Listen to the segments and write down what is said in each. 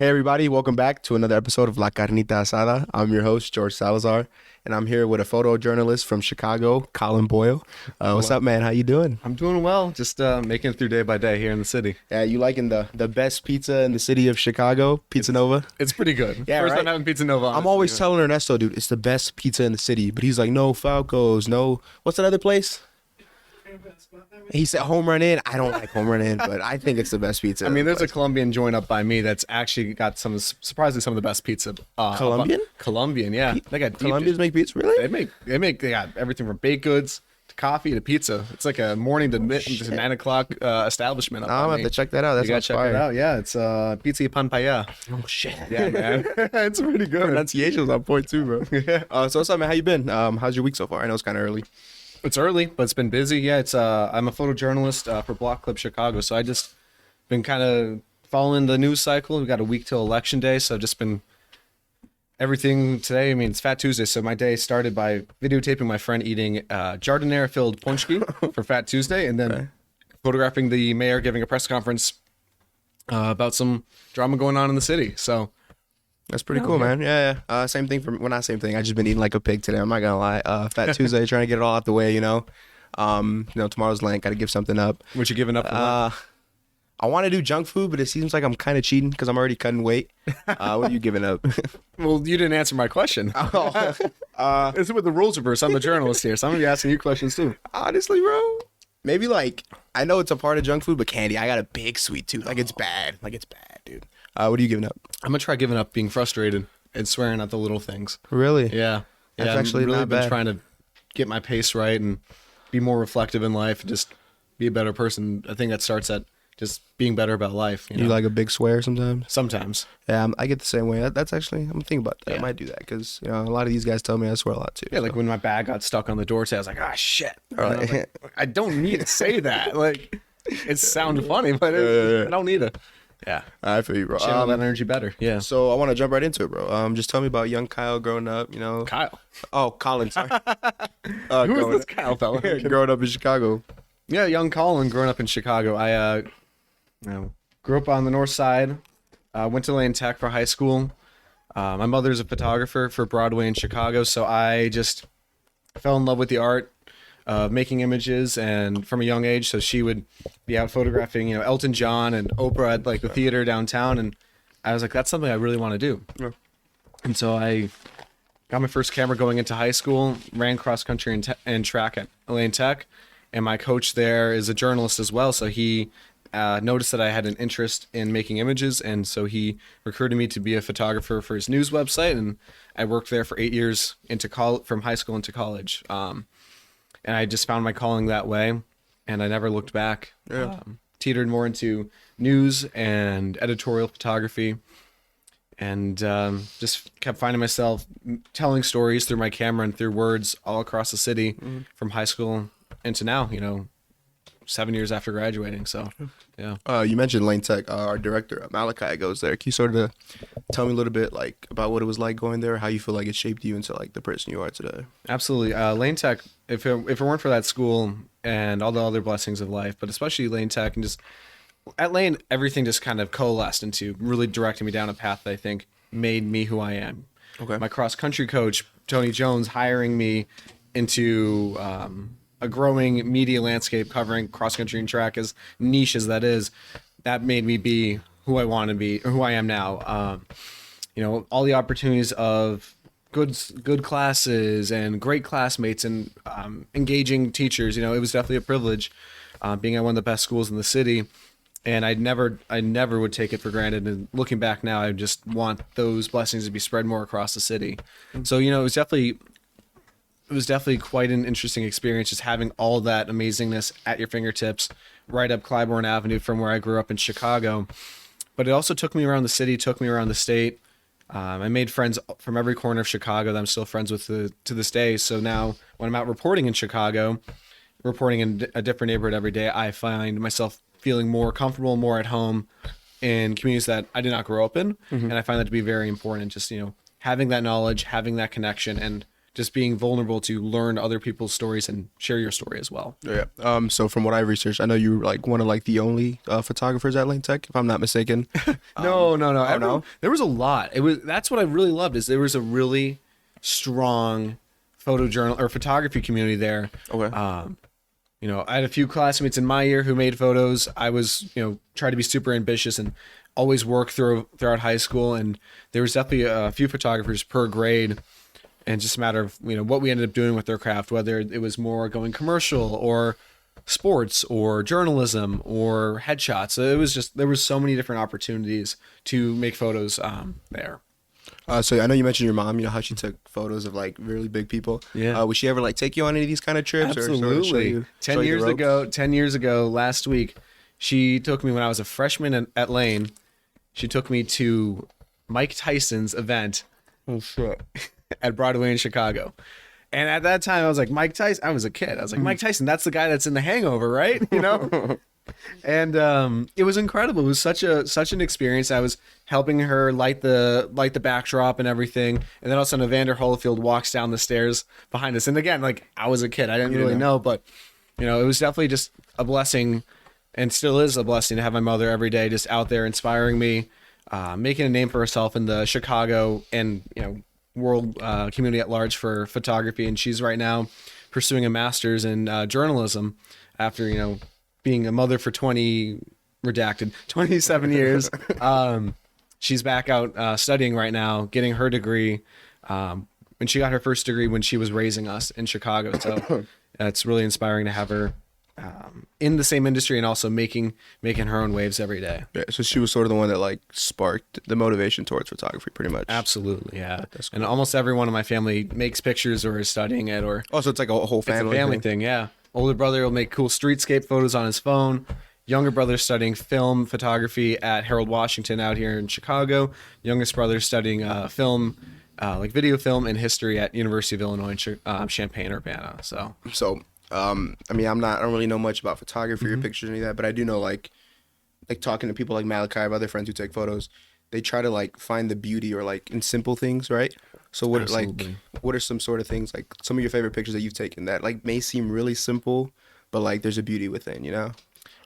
Hey everybody, welcome back to another episode of La Carnita Asada. I'm your host, George Salazar, and I'm here with a photojournalist from Chicago, Colin Boyle. What's up, man? How you doing? I'm doing well, just making it through day by day here in the city. Yeah, you liking the best pizza in the city of Chicago, Pizza Nova? It's pretty good. Yeah, First right? time having Pizza Nova. I'm always telling Ernesto, dude, it's the best pizza in the city, but he's like, no Falco's, no, what's that other place? He said Home Run Inn. I don't like Home Run Inn, but I think it's the best pizza. I mean, there's a Colombian joint up by me that's actually got surprisingly some of the best pizza. Colombian? Colombian, yeah. They got Colombians make pizza, really? They got everything from baked goods to coffee to pizza. It's like a morning to 9 o'clock establishment. I'm gonna have to check that out. That's you gotta check it out. Yeah, it's pizza pan paella. Oh shit. Yeah, man. It's pretty good. Pronunciation was on point too, bro. So what's up, man? How you been? How's your week so far? I know it's kind of early. It's early, but it's been busy. Yeah, it's I'm a photojournalist for Block Club Chicago, so I just been kind of following the news cycle. We got a week till election day, so I've just been everything today. I mean, it's Fat Tuesday, so my day started by videotaping my friend eating jardiniere-filled ponchki for Fat Tuesday, and then photographing the mayor giving a press conference about some drama going on in the city. So. That's pretty cool, man. Yeah. Same thing for, well, not same thing. I just been eating like a pig today. I'm not gonna lie. Fat Tuesday, trying to get it all out the way, tomorrow's Lent, gotta give something up. What you giving up for? I want to do junk food, but it seems like I'm kind of cheating because I'm already cutting weight. What are you giving up? Well, you didn't answer my question. This is what the rules reverse. I'm a journalist here, so I'm gonna be asking you questions too. Honestly, bro, maybe like, I know it's a part of junk food, but candy, I got a big sweet tooth. Like it's bad, dude. What are you giving up? I'm gonna try giving up being frustrated and swearing at the little things. Really? Yeah. That's I'm actually really not been bad. trying to get my pace right and be more reflective in life and just be a better person. I think that starts at just being better about life. You like a big swear sometimes? Sometimes. Yeah, I get the same way. That's actually, I'm thinking about that. I might do that because a lot of these guys tell me I swear a lot too. Yeah, like when my bag got stuck on the door today, I was like, ah, shit. All And I was like, I don't need to say that. Like, it sounds funny, but I don't need to. Yeah. I feel you, bro. Channel that energy better. Yeah. So I want to jump right into it, bro. Just tell me about young Kyle growing up, Kyle. Oh, Colin, sorry. Who is this Kyle fella? Growing up in Chicago. Yeah, young Colin growing up in Chicago. I grew up on the north side. Went to Lane Tech for high school. My mother's a photographer for Broadway in Chicago, so I just fell in love with the art of making images, and from a young age. So she would be out photographing, Elton John and Oprah at like the theater downtown, and I was like, that's something I really want to do. Yeah. And so I got my first camera going into high school, ran cross country and track at Lane Tech, and my coach there is a journalist as well, so he noticed that I had an interest in making images, and so he recruited me to be a photographer for his news website, and I worked there for 8 years from high school into college. And I just found my calling that way, and I never looked back. Yeah. Teetered more into news and editorial photography, and just kept finding myself telling stories through my camera and through words all across the city from high school into now, 7 years after graduating. So, yeah. You mentioned Lane Tech. Our director, Malachi, goes there. Can you sort of tell me a little bit like about what it was like going there, how you feel like it shaped you into like the person you are today? Absolutely. Lane Tech, if it weren't for that school and all the other blessings of life, but especially Lane Tech, and just at Lane, everything just kind of coalesced into really directing me down a path that I think made me who I am. Okay. My cross country coach, Tony Jones, hiring me into a growing media landscape covering cross country and track, as niche as that is, that made me be who I want to be, or who I am now. All the opportunities of good classes and great classmates and engaging teachers. It was definitely a privilege being at one of the best schools in the city, and I never would take it for granted. And looking back now, I just want those blessings to be spread more across the city. So it was definitely quite an interesting experience, just having all that amazingness at your fingertips right up Clybourne Avenue from where I grew up in Chicago. But it also took me around the city, took me around the state. I made friends from every corner of Chicago that I'm still friends with to this day. So now when I'm out reporting in Chicago, reporting in a different neighborhood every day, I find myself feeling more comfortable, more at home in communities that I did not grow up in. And I find that to be very important. Just, having that knowledge, having that connection, and just being vulnerable to learn other people's stories and share your story as well. Yeah. So from what I researched, I know you were like one of like the only photographers at Lane Tech, if I'm not mistaken. No. Oh, no? There was a lot. That's what I really loved, is there was a really strong photography community there. Okay. You know, I had a few classmates in my year who made photos. I was, you know, tried to be super ambitious and always work throughout high school. And there was definitely a few photographers per grade, and just a matter of, you know, what we ended up doing with their craft, whether it was more going commercial or sports or journalism or headshots. So it was just, there was so many different opportunities to make photos there. So I know you mentioned your mom, you know, how she took photos of like really big people. Yeah. Would she ever like take you on any of these kind of trips? Absolutely. Or sort of show you 10 years ago, last week, she took me when I was a freshman at Lane. She took me to Mike Tyson's event. Oh shit. At Broadway in Chicago. And at that time I was like, Mike Tyson, I was a kid. I was like, Mike Tyson, that's the guy that's in The Hangover, right? You know? And it was incredible. It was such an experience. I was helping her light the backdrop and everything. And then all of a sudden Evander Holyfield walks down the stairs behind us. And again, like, I was a kid. I didn't really know, but you know, it was definitely just a blessing, and still is a blessing, to have my mother every day just out there inspiring me, making a name for herself in the Chicago and, you know, world community at large for photography. And she's right now pursuing a master's in journalism after, you know, being a mother for 27 years. She's back out studying right now, getting her degree. And she got her first degree when she was raising us in Chicago. So it's really inspiring to have her in the same industry and also making her own waves every day. Yeah, so she was sort of the one that like sparked the motivation towards photography, pretty much. Absolutely, yeah. That's cool. And almost everyone in my family makes pictures or is studying it, or Oh, so it's like a whole family, it's a family thing. Yeah. Older brother will make cool streetscape photos on his phone. Younger brother studying film photography at Harold Washington out here in Chicago. Youngest brother studying film, like video film and history at University of Illinois in Champaign-Urbana. So I mean, I don't really know much about photography or pictures or any of that, but I do know like talking to people like Malachi, I have other friends who take photos. They try to like find the beauty or like in simple things, right? So what are some sort of things, like some of your favorite pictures that you've taken that like may seem really simple, but like there's a beauty within, you know?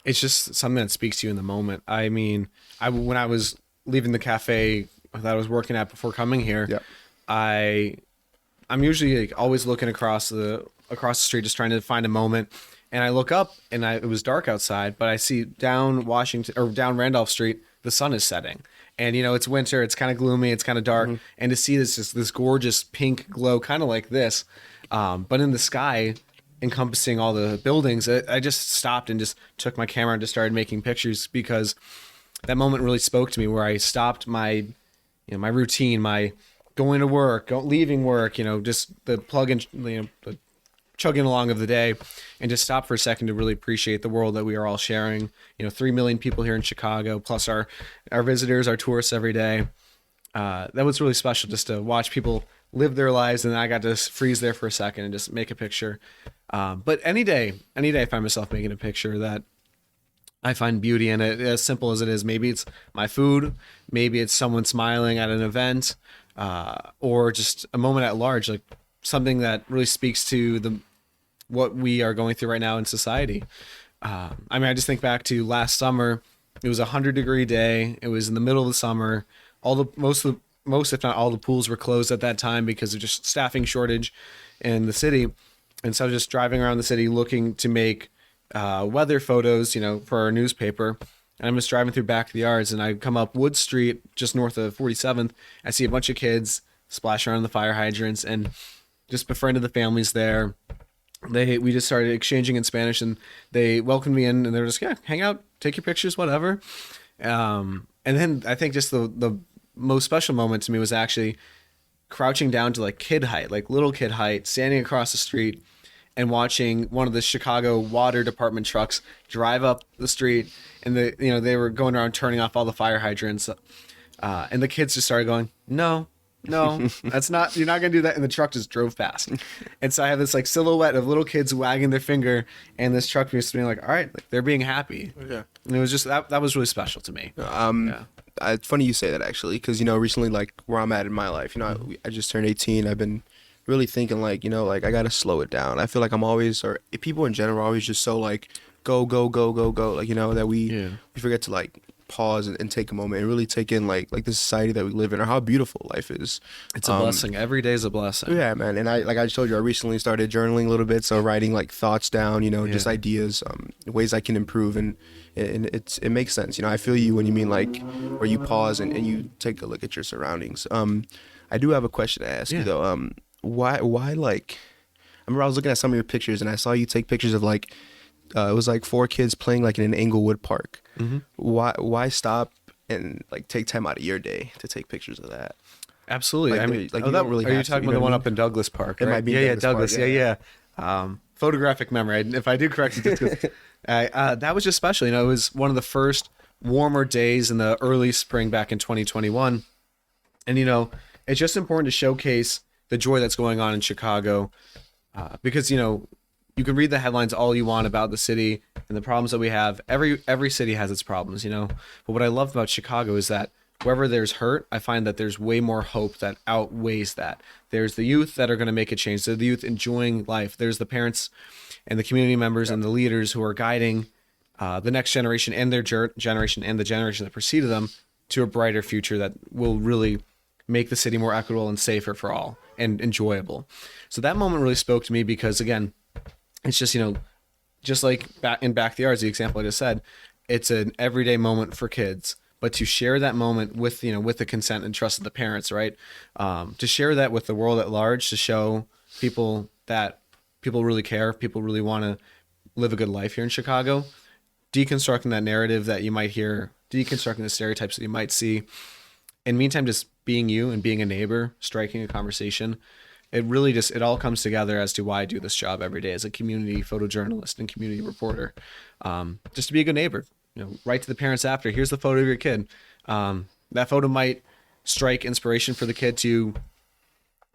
It's just something that speaks to you in the moment. I mean, when I was leaving the cafe that I was working at before coming here, Yep. I'm usually like always looking across the street, just trying to find a moment. And I look up, and it was dark outside, but I see down Randolph Street, the sun is setting. And, you know, it's winter, it's kind of gloomy, it's kind of dark. And to see this gorgeous pink glow, kind of like this, but in the sky, encompassing all the buildings, I just stopped and just took my camera and just started making pictures, because that moment really spoke to me, where I stopped my routine, my going to work, leaving work, you know, just the plug and, you know, the chugging along of the day, and just stop for a second to really appreciate the world that we are all sharing. You know, 3 million people here in Chicago, plus our visitors, our tourists every day. That was really special, just to watch people live their lives, and I got to freeze there for a second and just make a picture. But any day I find myself making a picture that I find beauty in it, as simple as it is. Maybe it's my food, maybe it's someone smiling at an event, or just a moment at large, like something that really speaks to what we are going through right now in society. I mean, I just think back to last summer. It was a 100-degree day. It was in the middle of the summer. Most, if not all, the pools were closed at that time because of just staffing shortage in the city. And so I was just driving around the city looking to make weather photos, you know, for our newspaper. And I'm just driving through back of the yards, and I come up Wood Street, just north of 47th. I see a bunch of kids splash around the fire hydrants, and just befriended the families there. We just started exchanging in Spanish, and they welcomed me in, and they were just, yeah, hang out, take your pictures, whatever. And then I think just the most special moment to me was actually crouching down to like kid height, like little kid height, standing across the street and watching one of the Chicago water department trucks drive up the street, and they were going around turning off all the fire hydrants, and the kids just started going, no, that's not, you're not gonna do that. And the truck just drove past, and so I have this like silhouette of little kids wagging their finger, and this truck was being like, all right, like they're being happy. Yeah. And it was just that was really special to me. It's funny you say that, actually, because, you know, recently, like where I'm at in my life, you know, I just turned 18. I've been really thinking like, like I gotta slow it down. I feel like I'm always, or people in general are always just so like go go go go go, like that we forget to like pause and take a moment and really take in like the society that we live in or how beautiful life is. It's a blessing. Every day is a blessing. Yeah, man. And I told you, I recently started journaling a little bit, so writing like thoughts down, just ideas, ways I can improve, and it makes sense. I feel you when you mean like where you pause and you take a look at your surroundings. I do have a question to ask you though. Why like I remember I was looking at some of your pictures and I saw you take pictures of like it was like 4 kids playing like in an Englewood park. Mm-hmm. Why stop and like take time out of your day to take pictures of that? Absolutely. Like, I mean, like you don't really are you have to, talking about the one up in Douglas Park? It right? might be Douglas. Park, Yeah. Photographic memory. If I do correct it, that was just special. It was one of the first warmer days in the early spring back in 2021, and it's just important to showcase the joy that's going on in Chicago, because you can read the headlines all you want about the city and the problems that we have. Every city has its problems, but what I love about Chicago is that wherever there's hurt, I find that there's way more hope that outweighs that. There's the youth that are going to make a change. There's the youth enjoying life. There's the parents and the community members and the leaders who are guiding the next generation and their generation and the generation that preceded them to a brighter future that will really make the city more equitable and safer for all and enjoyable. So that moment really spoke to me because, again, it's just, just like in Backyards, the example I just said, it's an everyday moment for kids. But to share that moment with, with the consent and trust of the parents, right? To share that with the world at large, to show people that people really care, people really want to live a good life here in Chicago, deconstructing that narrative that you might hear, deconstructing the stereotypes that you might see. In the meantime, just being you and being a neighbor, striking a conversation, it all comes together as to why I do this job every day as a community photojournalist and community reporter. Just to be a good neighbor, write to the parents after, here's the photo of your kid. That photo might strike inspiration for the kid to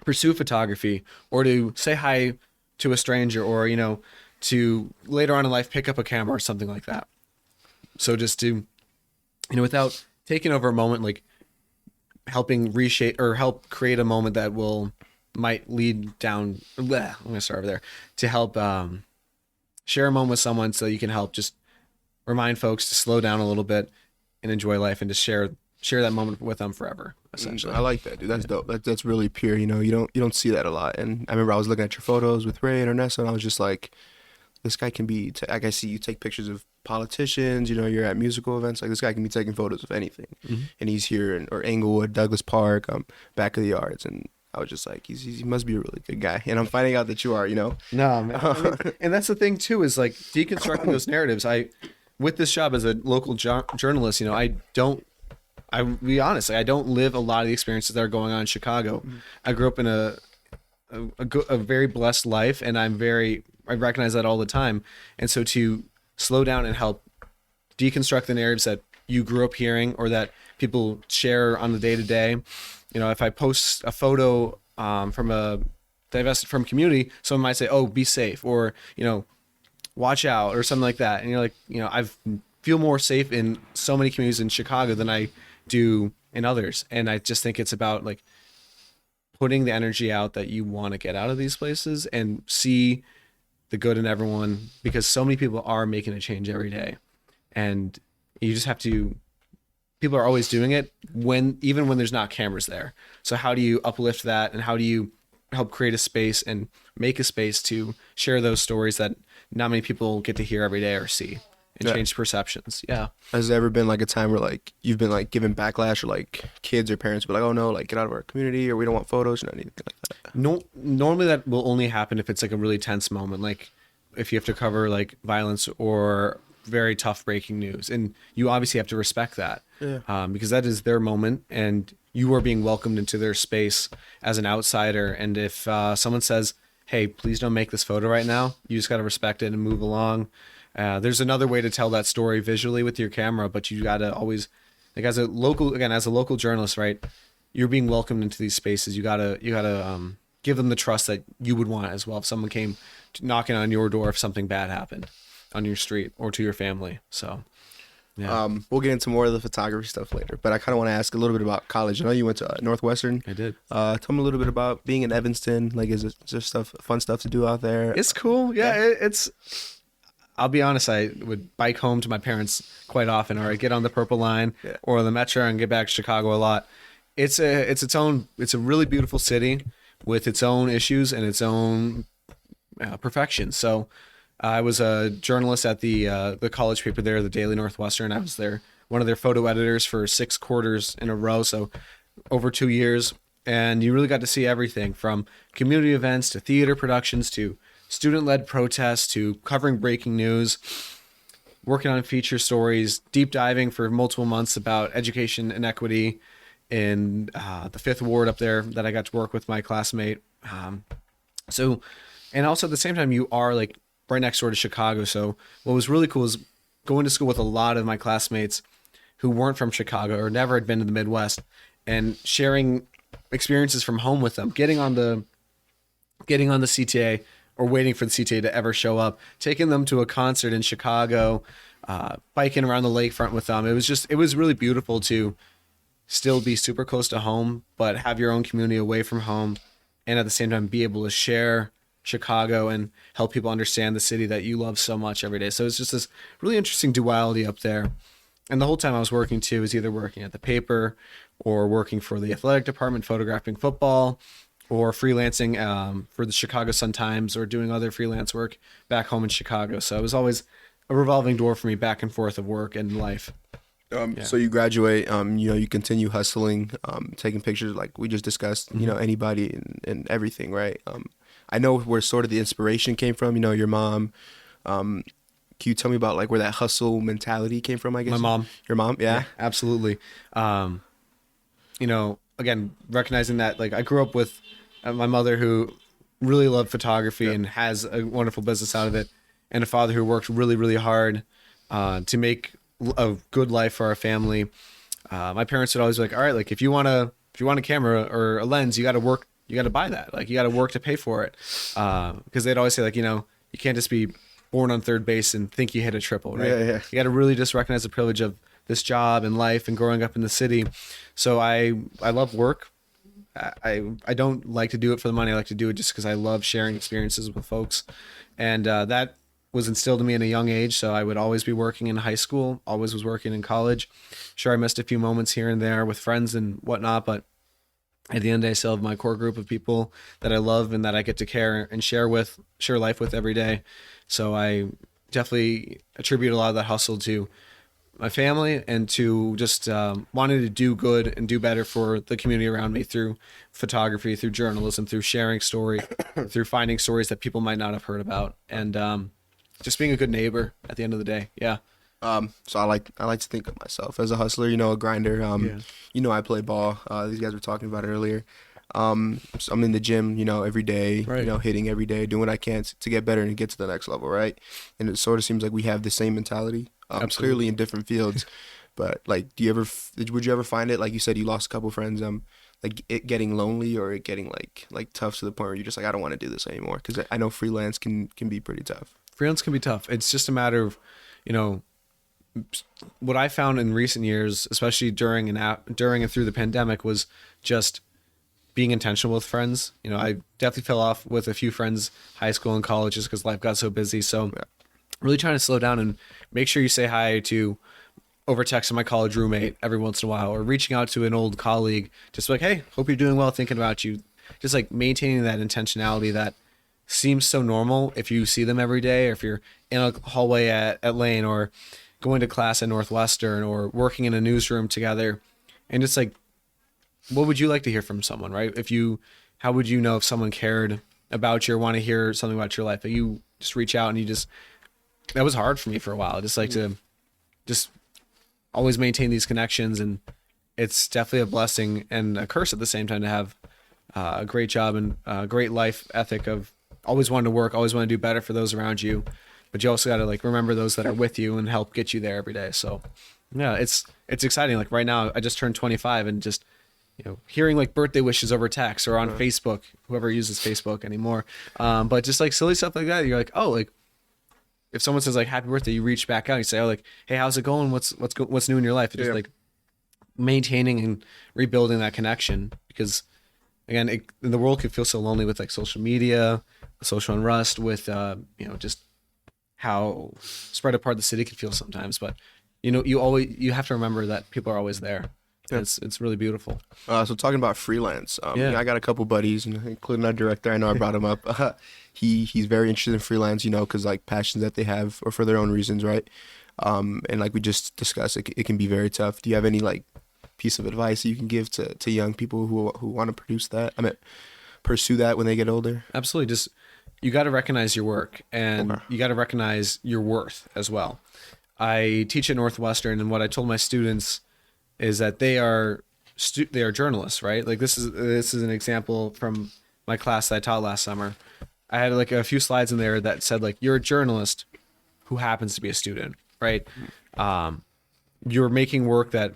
pursue photography or to say hi to a stranger or, to later on in life, pick up a camera or something like that. So just to, without taking over a moment, like helping reshape or help create a moment that might lead down, I'm going to start over there, to help share a moment with someone so you can help just remind folks to slow down a little bit and enjoy life and to share that moment with them forever, essentially. I like that, dude. That's dope. That's really pure. You don't see that a lot. And I remember I was looking at your photos with Ray and Ernesto, and I was just like, this guy can be. Like I see you take pictures of politicians. You're at musical events. Like this guy can be taking photos of anything, and he's here or Englewood, Douglas Park, back of the yards, and I was just like, he must be a really good guy. And I'm finding out that you are. No, man. And that's the thing too, is like deconstructing those narratives. With this job as a local journalist, I'll be honest, I don't live a lot of the experiences that are going on in Chicago. I grew up in a very blessed life, and I recognize that all the time. And so to slow down and help deconstruct the narratives that you grew up hearing or that people share on the day to day, if I post a photo from a divested from community, someone might say, "Oh, be safe," or watch out or something like that. And you're like, I feel more safe in so many communities in Chicago than I do in others. And I just think it's about like putting the energy out that you want to get out of these places and see the good in everyone, because so many people are making a change every day. And you just have to, people are always doing it even when there's not cameras there. So how do you uplift that, and how do you help create a space and make a space to share those stories that not many people get to hear every day or see, and change perceptions? Yeah. Has there ever been like a time where like you've been like given backlash, or like kids or parents be like, "Oh no, like get out of our community," or "We don't want photos," or anything like that? No, normally that will only happen if it's like a really tense moment, like if you have to cover like violence or very tough breaking news, and you obviously have to respect that, because that is their moment, and you are being welcomed into their space as an outsider. And if someone says, "Hey, please don't make this photo right now," you just got to respect it and move along. There's another way to tell that story visually with your camera, but you got to always, like as a local journalist, right? You're being welcomed into these spaces. You gotta give them the trust that you would want as well. If someone came knocking on your door, if something bad happened on your street or to your family. So Yeah. We'll get into more of the photography stuff later, but I kind of want to ask a little bit about college. I know you went to Northwestern. I did. Tell me a little bit about being in Evanston. Like, is there fun stuff to do out there? It's cool. Yeah, it's. I'll be honest. I would bike home to my parents quite often, or I get on the Purple Line or the Metro and get back to Chicago a lot. It's a really beautiful city with its own issues and its own perfection. So, I was a journalist at the college paper there, the Daily Northwestern. I was one of their photo editors for 6 quarters in a row, so over 2 years. And you really got to see everything from community events to theater productions to student-led protests to covering breaking news, working on feature stories, deep diving for multiple months about education inequity in the 5th Ward up there that I got to work with my classmate. And also at the same time, you are like right next door to Chicago. So what was really cool is going to school with a lot of my classmates who weren't from Chicago or never had been to the Midwest and sharing experiences from home with them, getting on the CTA or waiting for the CTA to ever show up, taking them to a concert in Chicago, biking around the lakefront with them. It was really beautiful to still be super close to home, but have your own community away from home and at the same time be able to share Chicago and help people understand the city that you love so much every day. So it's just this really interesting duality up there. And the whole time I was working too, was either working at the paper or working for the athletic department, photographing football, or freelancing for the Chicago Sun-Times or doing other freelance work back home in Chicago. So it was always a revolving door for me back and forth of work and life. So you graduate, you continue hustling, taking pictures like we just discussed, anybody and everything, right? I know where sort of the inspiration came from, your mom. Can you tell me about like where that hustle mentality came from, I guess? My mom. Your mom? Yeah, absolutely. Again, recognizing that like I grew up with my mother who really loved photography and has a wonderful business out of it, and a father who worked really, really hard to make a good life for our family. My parents would always be like, all right, like if you want a camera or a lens, you got to work, you got to buy that. Like you got to work to pay for it. Because they'd always say like, you can't just be born on third base and think you hit a triple, right? Yeah. You got to really just recognize the privilege of this job and life and growing up in the city. So I love work. I don't like to do it for the money. I like to do it just because I love sharing experiences with folks. And that was instilled in me in a young age. So I would always be working in high school, always was working in college. Sure, I missed a few moments here and there with friends and whatnot, but at the end of the day, I still have my core group of people that I love and that I get to care and share life with every day. So I definitely attribute a lot of that hustle to my family and to just wanting to do good and do better for the community around me through photography, through journalism, through sharing story, through finding stories that people might not have heard about, and just being a good neighbor at the end of the day. Yeah. So I like to think of myself as a hustler, a grinder. I play ball. These guys were talking about it earlier. So I'm in the gym, every day, right. Hitting every day, doing what I can to get better and get to the next level, right? And it sort of seems like we have the same mentality, clearly in different fields. But like, would you ever find it, like you said, you lost a couple friends, like it getting lonely or it getting like tough to the point where you're just like, I don't want to do this anymore? Because I know freelance can be pretty tough. Freelance can be tough. It's just a matter of, what I found in recent years, especially during and through the pandemic, was just being intentional with friends. I definitely fell off with a few friends, high school and college, just because life got so busy. So really trying to slow down and make sure you say hi to over text to my college roommate every once in a while, or reaching out to an old colleague, just like, hey, hope you're doing well, thinking about you. Just like maintaining that intentionality that seems so normal if you see them every day, or if you're in a hallway at Lane, or going to class at Northwestern, or working in a newsroom together. And just like, what would you like to hear from someone, right? How would you know if someone cared about you or want to hear something about your life? But you just reach out and that was hard for me for a while. I just like to just always maintain these connections, and it's definitely a blessing and a curse at the same time to have a great job and a great life ethic of always wanting to work, always want to do better for those around you. But you also got to like remember those that are with you and help get you there every day. So yeah, it's exciting. Like right now I just turned 25 and just, hearing like birthday wishes over text or on Facebook, whoever uses Facebook anymore. But just like silly stuff like that, you're like, oh, like if someone says like happy birthday, you reach back out, you say, oh, like, hey, how's it going? What's new in your life? It's just like maintaining and rebuilding that connection, because again, the world could feel so lonely with like social media, social unrest, with just how spread apart the city can feel sometimes. But you have to remember that people are always there. Yeah. It's really beautiful. So talking about freelance, I got a couple buddies, including our director. I know I brought him up. He's very interested in freelance, because like passions that they have or for their own reasons, right? And like we just discussed, it can be very tough. Do you have any like piece of advice that you can give to young people who want to pursue that when they get older? Absolutely. Just, you got to recognize your work, and you got to recognize your worth as well. I teach at Northwestern, and what I told my students is that they are journalists, right? Like this is an example from my class that I taught last summer. I had like a few slides in there that said like, you're a journalist who happens to be a student, right? You're making work that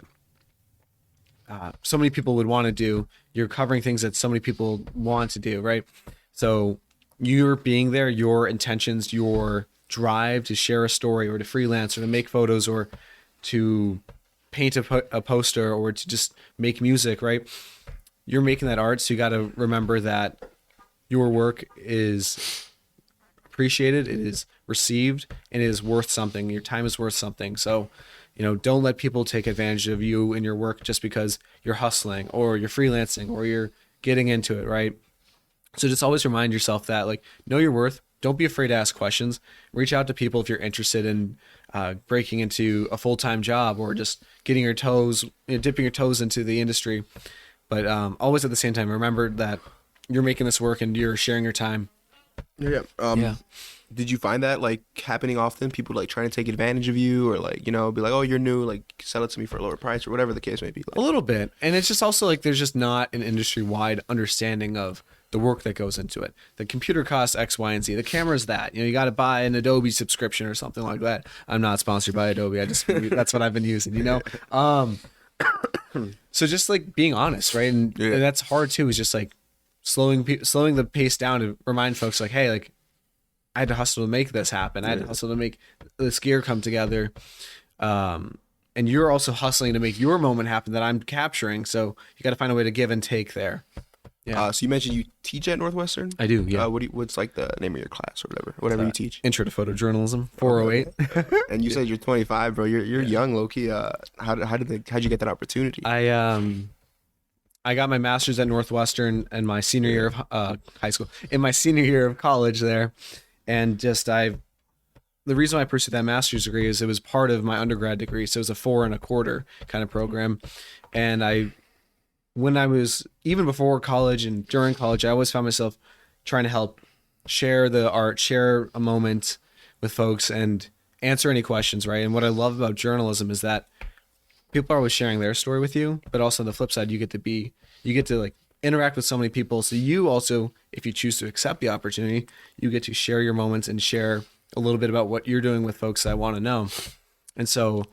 so many people would want to do. You're covering things that so many people want to do, right? So you're being there, your intentions, your drive to share a story or to freelance or to make photos or to paint a poster or to just make music, right? You're making that art, so you got to remember that your work is appreciated, it is received, and it is worth something. Your time is worth something. So, don't let people take advantage of you and your work just because you're hustling or you're freelancing or you're getting into it, right? So just always remind yourself that, like, know your worth. Don't be afraid to ask questions. Reach out to people if you're interested in breaking into a full-time job or just getting your toes, dipping your toes into the industry. But always at the same time, remember that you're making this work and you're sharing your time. Yeah. Did you find that like happening often? People like trying to take advantage of you, or like, be like, oh, you're new, like sell it to me for a lower price or whatever the case may be. Like, a little bit. And it's just also like, there's just not an industry-wide understanding of the work that goes into it. The computer costs X, Y, and Z. The camera's that. You got to buy an Adobe subscription or something like that. I'm not sponsored by Adobe. That's what I've been using, So just like being honest, right? And that's hard too, is just like slowing the pace down to remind folks like, hey, like I had to hustle to make this happen. I had to hustle to make this gear come together. And you're also hustling to make your moment happen that I'm capturing. So you got to find a way to give and take there. Yeah. So you mentioned you teach at Northwestern? I do, yeah. What's like the name of your class or whatever you teach? Intro to Photojournalism, 408. And you said you're 25, bro. You're young, low key. How'd you get that opportunity? I got my master's at Northwestern in my senior year of high school, in my senior year of college there, and the reason why I pursued that master's degree is it was part of my undergrad degree, so it was a 4 1/4 kind of program, and when I was, even before college and during college, I always found myself trying to help share the art, share a moment with folks, and answer any questions, right? And what I love about journalism is that people are always sharing their story with you, but also on the flip side, you get to like interact with so many people. So you also, if you choose to accept the opportunity, you get to share your moments and share a little bit about what you're doing with folks that want to know. And so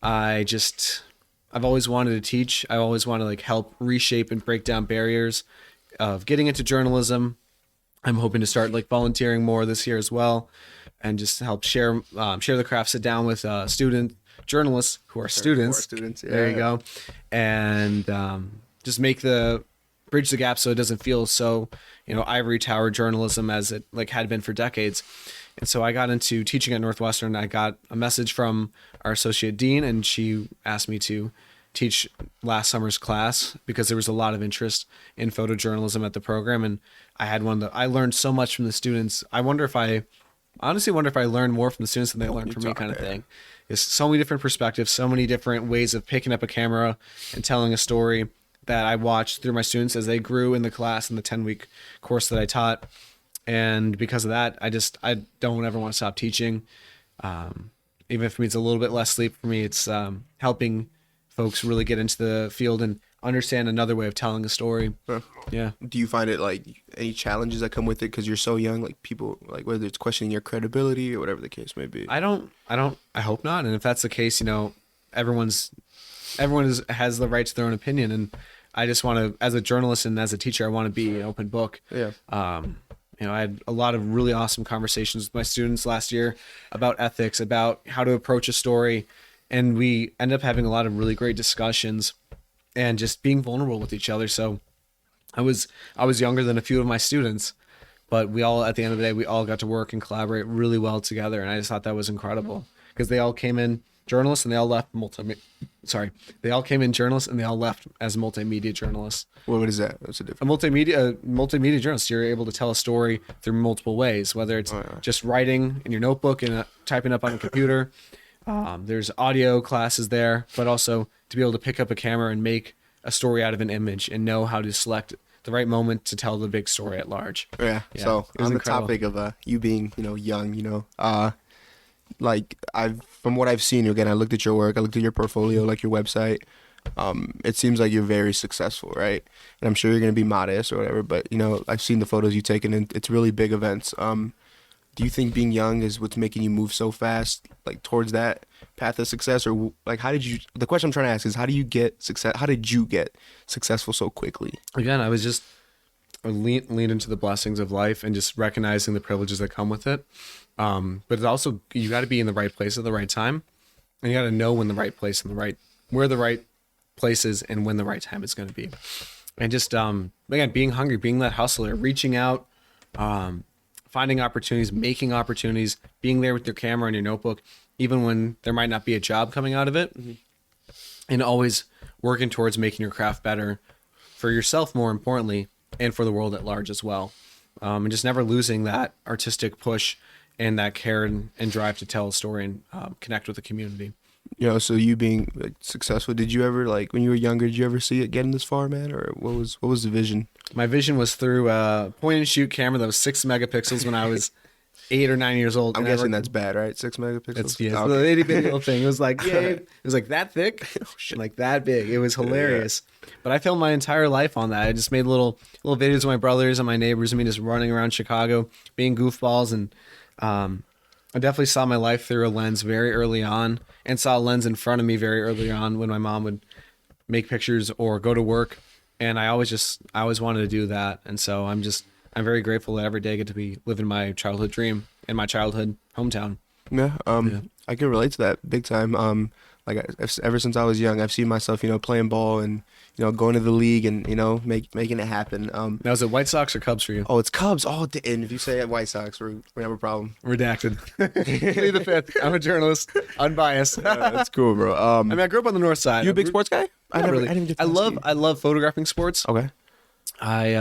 I've always wanted to teach. I always want to like help reshape and break down barriers of getting into journalism. I'm hoping to start like volunteering more this year as well, and just help share the craft, sit down with student journalists who are students. Yeah. There you go. And just bridge the gap so it doesn't feel so, ivory tower journalism as it like had been for decades. And so I got into teaching at Northwestern. I got a message from our associate dean, and she asked me to teach last summer's class because there was a lot of interest in photojournalism at the program. And I had I learned so much from the students. I honestly wonder if I learned more from the students than they learned from me, kind of thing. It's so many different perspectives, so many different ways of picking up a camera and telling a story that I watched through my students as they grew in the class in the 10-week course that I taught. And because of that, I don't ever want to stop teaching. Even if it means a little bit less sleep for me, it's helping folks really get into the field and understand another way of telling a story. Yeah. Do you find it like any challenges that come with it because you're so young? Like people, like whether it's questioning your credibility or whatever the case may be. I hope not. And if that's the case, everyone has the right to their own opinion. And I just want to, as a journalist and as a teacher, I want to be an open book. Yeah. I had a lot of really awesome conversations with my students last year about ethics, about how to approach a story. And we ended up having a lot of really great discussions and just being vulnerable with each other. So I was younger than a few of my students, but we all, at the end of the day, we all got to work and collaborate really well together. And I just thought that was incredible because they all came in journalists and they all left they all came in journalists and they all left as multimedia journalists. What is that? What's the difference? A multimedia journalist, you're able to tell a story through multiple ways, whether it's just writing in your notebook and typing up on a computer. There's audio classes there, but also to be able to pick up a camera and make a story out of an image and know how to select the right moment to tell the big story at large. Yeah. So on the topic of you being, young, like from what I've seen, again, I looked at your work, I looked at your portfolio, like your website. It seems like you're very successful, right? And I'm sure you're gonna be modest or whatever, but I've seen the photos you've taken, and it's really big events. Do you think being young is what's making you move so fast, like towards that path of success, or like the question I'm trying to ask is how do you get success? How did you get successful so quickly? Again, I leaned into the blessings of life and just recognizing the privileges that come with it. But it's also, you got to be in the right place at the right time, and you got to know when the right place and where the right place is and when the right time is going to be. And just, again, being hungry, being that hustler, reaching out, finding opportunities, making opportunities, being there with your camera and your notebook, even when there might not be a job coming out of it, and always working towards making your craft better for yourself, more importantly, and for the world at large as well. And just never losing that artistic push and that care and drive to tell a story and connect with the community. So you being successful, did you ever, like when you were younger, did you ever see it getting this far, man? Or what was the vision? My vision was through a point and shoot camera that was 6 megapixels when I was 8 or 9 years old. I'm guessing that's bad, right? 6 megapixels? It's the itty bitty little thing. It was like, it was like that thick, like that big. It was hilarious. Yeah. But I filmed my entire life on that. I just made little videos with my brothers and my neighbors and me just running around Chicago, being goofballs. And I definitely saw my life through a lens very early on, and saw a lens in front of me very early on when my mom would make pictures or go to work. And I always wanted to do that. And so I'm very grateful that every day I get to be living my childhood dream in my childhood hometown. Yeah. I can relate to that big time. Ever since I was young, I've seen myself, playing ball and, going to the league and, making it happen. Now, is it White Sox or Cubs for you? Oh, it's Cubs. Oh, and if you say White Sox, we have a problem. Redacted. Plead the fifth. I'm a journalist. Unbiased. That's cool, bro. I grew up on the north side. You a big sports guy? I love photographing sports. Okay. I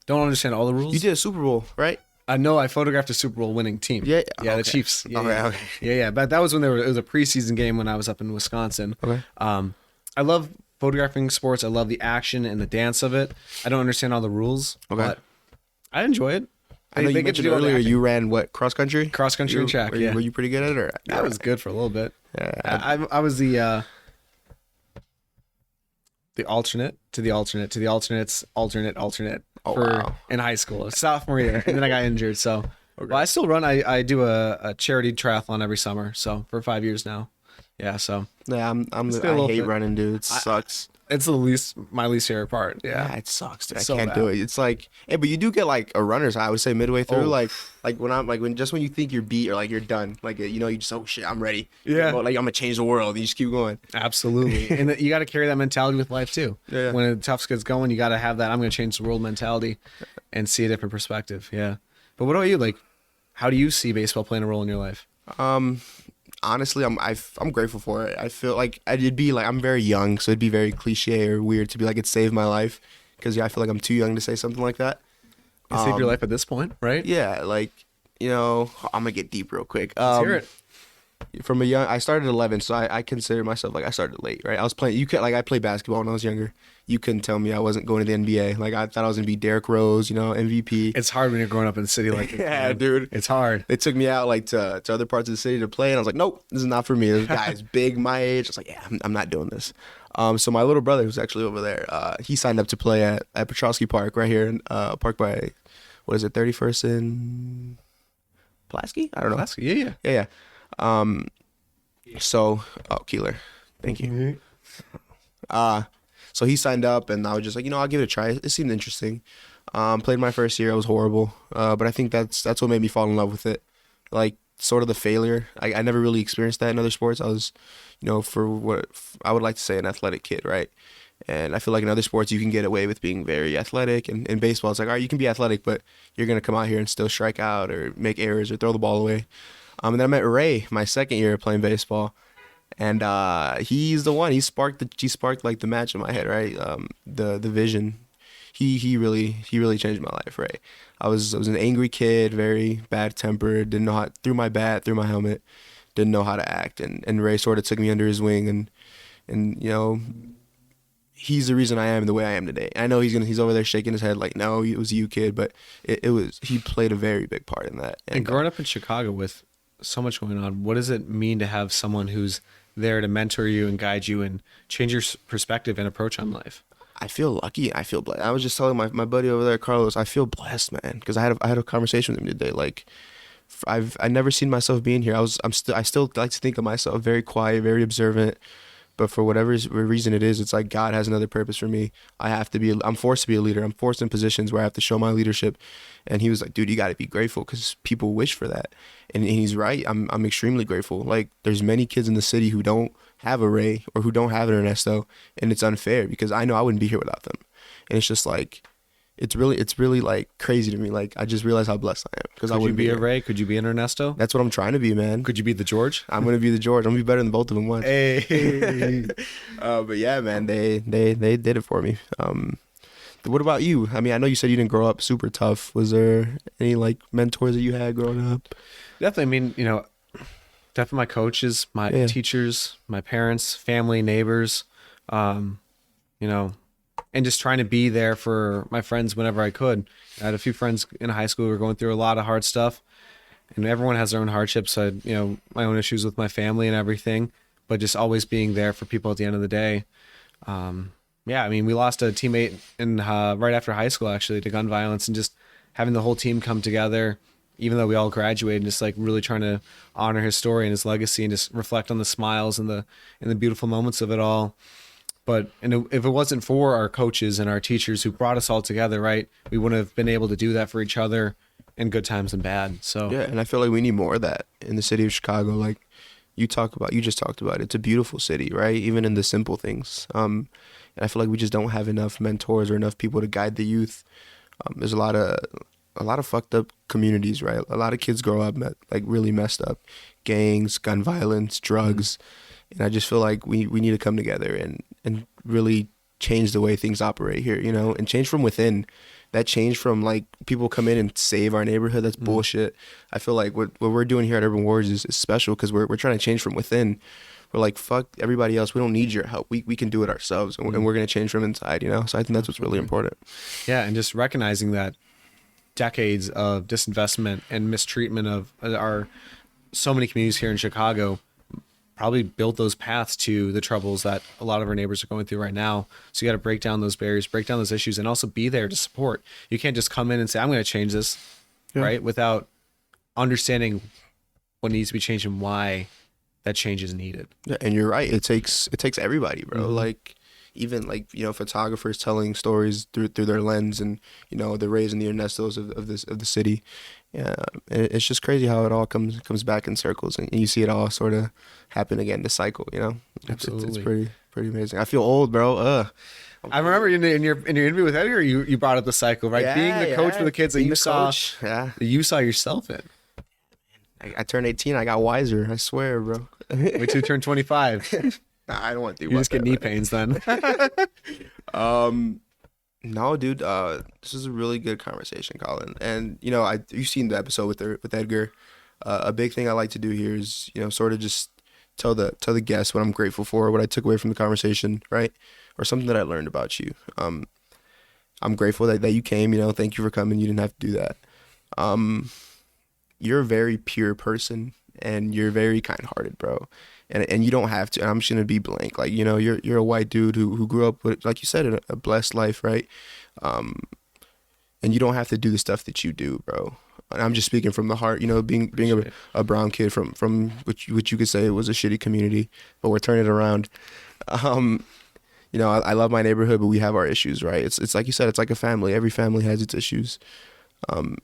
don't understand all the rules. You did a Super Bowl, right? I know I photographed a Super Bowl winning team. Yeah, okay. The Chiefs. Yeah. But that was when it was a preseason game when I was up in Wisconsin. Okay. I love photographing sports. I love the action and the dance of it. I don't understand all the rules, but I enjoy it. I know you mentioned earlier you ran cross country? Cross country and track. Were you pretty good at it? Or? I was good for a little bit. Yeah. I was the alternate to the alternate to the alternate's alternate in high school, sophomore year, and then I got injured. So, well, I still run. I do a charity triathlon every summer. So for 5 years now. Yeah. So yeah, I hate running, dude. It sucks. It's my least favorite part. Yeah, it sucks, dude. I can't do it. It's like, hey, but you do get like a runner's high, I would say midway through, like when you think you're beat or like you're done, like you just shit, I'm ready. Yeah, like I'm gonna change the world. You just keep going. Absolutely, and you got to carry that mentality with life too. Yeah. When the tough gets going, you got to have that I'm gonna change the world mentality, and see a different perspective. Yeah, but what about you? Like, how do you see baseball playing a role in your life? Honestly, I'm grateful for it. I feel like it'd be like I'm very young, so it'd be very cliche or weird to be like it saved my life, because I feel like I'm too young to say something like that. It saved your life at this point, right? Yeah, like I'm gonna get deep real quick. Let's hear it. From I started at 11, so I consider myself like I started late, right? I was playing. I played basketball when I was younger. You couldn't tell me I wasn't going to the NBA. Like I thought I was gonna be Derrick Rose, MVP. It's hard when you're growing up in the city like this. Yeah, dude. It's hard. They took me out like to other parts of the city to play, and I was like, nope, this is not for me. This guy's big, my age. I was like, yeah, I'm not doing this. So my little brother, who's actually over there, he signed up to play at Petrosky Park right here in Park by, 31st and Pulaski? I don't know. Pulaski, yeah. Keeler, thank you. So he signed up, and I was just like, I'll give it a try. It seemed interesting. Played my first year. I was horrible. But I think that's what made me fall in love with it. Like sort of the failure. I never really experienced that in other sports. I was, for what I would like to say, an athletic kid, right? And I feel like in other sports you can get away with being very athletic. And in baseball, it's like, all right, you can be athletic, but you're gonna come out here and still strike out or make errors or throw the ball away. And then I met Ray my second year playing baseball, and he's the one. He sparked like the match in my head, right? The vision. He really changed my life, right? I was an angry kid, very bad tempered, didn't know how threw my bat, threw my helmet, didn't know how to act, and Ray sort of took me under his wing, and he's the reason I am the way I am today. I know he's over there shaking his head like, no, it was you, kid, but it was he played a very big part in that. And growing up in Chicago with so much going on, what does it mean to have someone who's there to mentor you and guide you and change your perspective and approach on life? I feel lucky. I feel blessed. I was just telling my buddy over there, Carlos, I feel blessed, man, because I had a conversation with him today. Like, I never seen myself being here. I still like to think of myself very quiet, very observant. But for whatever reason it is, it's like God has another purpose for me. I'm forced to be a leader. I'm forced in positions where I have to show my leadership. And he was like, dude, you got to be grateful because people wish for that. And he's right. I'm extremely grateful. Like, there's many kids in the city who don't have a Ray or who don't have an Ernesto. And it's unfair because I know I wouldn't be here without them. And it's just like, it's really like crazy to me. Like, I just realized how blessed I am because I wouldn't be be a here. Ray? Could you be an Ernesto? That's what I'm trying to be, man. Could you be the George? I'm gonna be the George. I'm gonna be better than both of them once. Hey. But yeah, man, they did it for me. What about you? I mean, I know you said you didn't grow up super tough. Was there any like mentors that you had growing up? Definitely. I mean, definitely my coaches, my teachers, my parents, family, neighbors, and just trying to be there for my friends whenever I could. I had a few friends in high school who were going through a lot of hard stuff, and everyone has their own hardships. I had, my own issues with my family and everything, but just always being there for people at the end of the day. Yeah, I mean, we lost a teammate right after high school, actually, to gun violence, and just having the whole team come together, even though we all graduated, and just like really trying to honor his story and his legacy and just reflect on the smiles and the beautiful moments of it all. But if it wasn't for our coaches and our teachers who brought us all together, right, we wouldn't have been able to do that for each other in good times and bad. So yeah, and I feel like we need more of that in the city of Chicago. Like you just talked about, it's a beautiful city, right? Even in the simple things. And I feel like we just don't have enough mentors or enough people to guide the youth. There's a lot of fucked up communities, right? A lot of kids grow up like really messed up, gangs, gun violence, drugs. And I just feel like we need to come together and really change the way things operate here, and change from within. That change from like people come in and save our neighborhood, that's bullshit. I feel like what we're doing here at Urban Wars is special because we're trying to change from within. We're like, fuck everybody else. We don't need your help. We can do it ourselves, and we're going to change from inside, So I think that's what's really important. Yeah, and just recognizing that decades of disinvestment and mistreatment of so many communities here in Chicago probably built those paths to the troubles that a lot of our neighbors are going through right now. So you got to break down those barriers, break down those issues, and also be there to support. You can't just come in and say, I'm going to change this, right? Without understanding what needs to be changed and why that change is needed. Yeah, and you're right. It takes everybody, bro. Mm-hmm. Like even like, photographers telling stories through their lens and, the Rays and the Ernestos of the city. Yeah, it's just crazy how it all comes back in circles, and you see it all sort of happen again, the cycle. Absolutely. It's pretty amazing. I feel old, bro. I remember in your interview with Edgar, you brought up the cycle, right? Yeah, being the coach for the kids that you saw, that you saw yourself in. I turned 18. I got wiser. I swear, bro. Wait till you turn 25. Nah, I don't want to do. You just get knee pains then. No, dude. This is a really good conversation, Colin. And you've seen the episode with Edgar. A big thing I like to do here is sort of just tell the guests what I'm grateful for, what I took away from the conversation, right, or something that I learned about you. I'm grateful that you came. Thank you for coming. You didn't have to do that. You're a very pure person, and you're very kind-hearted, bro. And you don't have to. And I'm just gonna be blank. Like you're a white dude who grew up with, like you said, a blessed life, right? And you don't have to do the stuff that you do, bro. And I'm just speaking from the heart. Being a brown kid from which you could say it was a shitty community, but we're turning it around. you know, I love my neighborhood, but we have our issues, right? It's like you said, it's like a family. Every family has its issues. And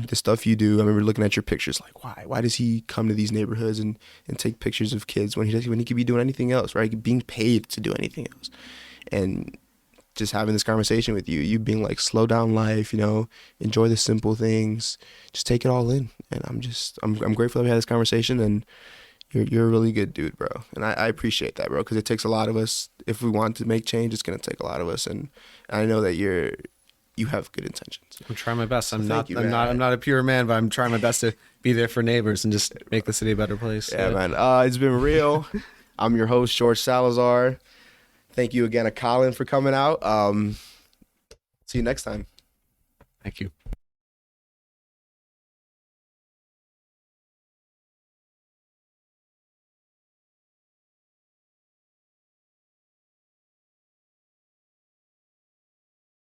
the stuff you do, I remember looking at your pictures, like, why does he come to these neighborhoods and take pictures of kids when he could be doing anything else, right? Being paid to do anything else. And just having this conversation with you being like, slow down life, you know, enjoy the simple things, just take it all in. And I'm grateful that we had this conversation, and you're a really good dude, bro. And I appreciate that, bro, because it takes a lot of us. If we want to make change, it's gonna take a lot of us, and I know that you have good intentions. I'm trying my best. I'm thank not you, I'm not a pure man, but I'm trying my best to be there for neighbors and just make the city a better place. Yeah, man. It's been real. I'm your host, George Salazar. Thank you again, Colin, for coming out. See you next time. Thank you.